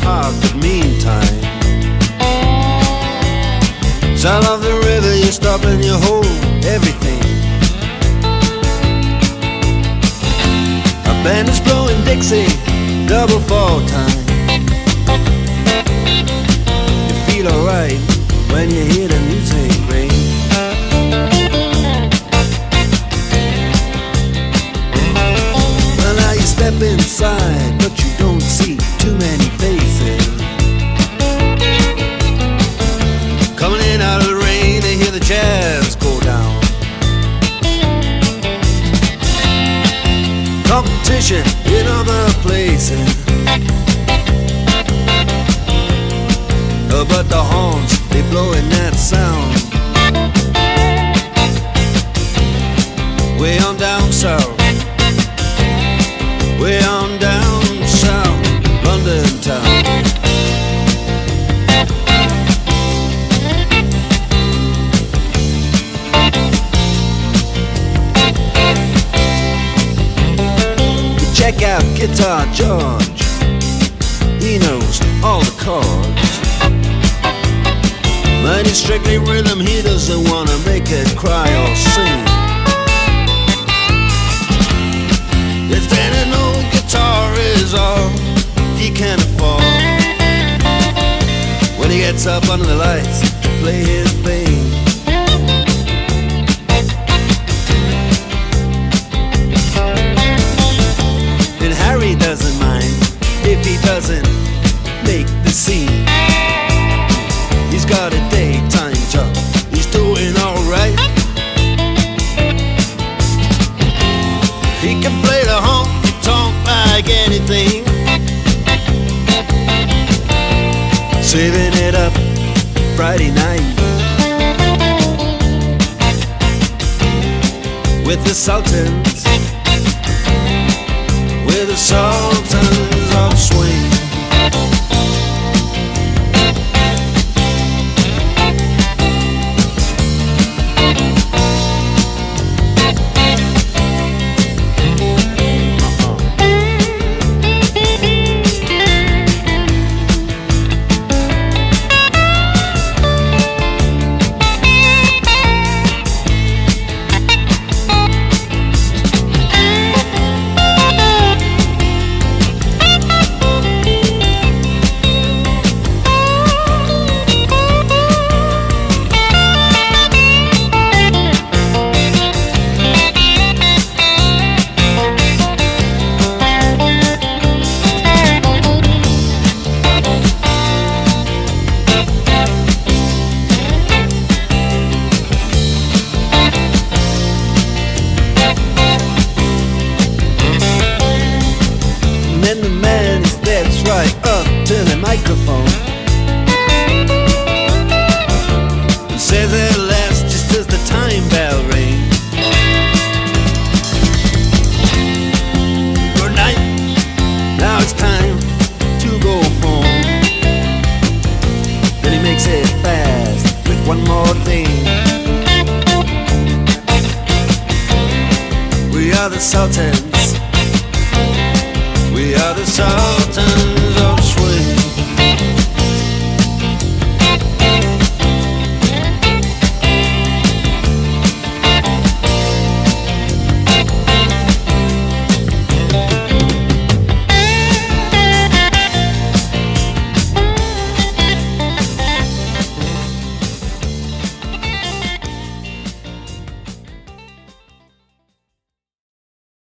heart, but meantime, sound of the river, you stop and you hold everything. A band is blowing Dixie, double fall time. You feel alright when you hear the music ring. Well, now you step inside, but you don't see too many faces. Coming in out of the rain, they hear the jazz go down. Competition in other places, but the horns, they blowing that sound. Way on down south, way on down south, London town. Check out Guitar George, he knows all the chords. But it's strictly rhythm, he doesn't wanna make it cry or sing. If then an old guitar is all he can afford, when he gets up under the lights to play his thing. And Harry doesn't mind if he doesn't make the scene. He's got a daytime job, he's doing alright. He can play the honky-tonk like anything, saving it up Friday night with the Sultans, with the Sultans of swing. And the man steps right up to the microphone and says at last, just as the time bell rings, good night, now it's time to go home. Then he makes it fast with one more thing. We are the Sultans, we are the Sultans.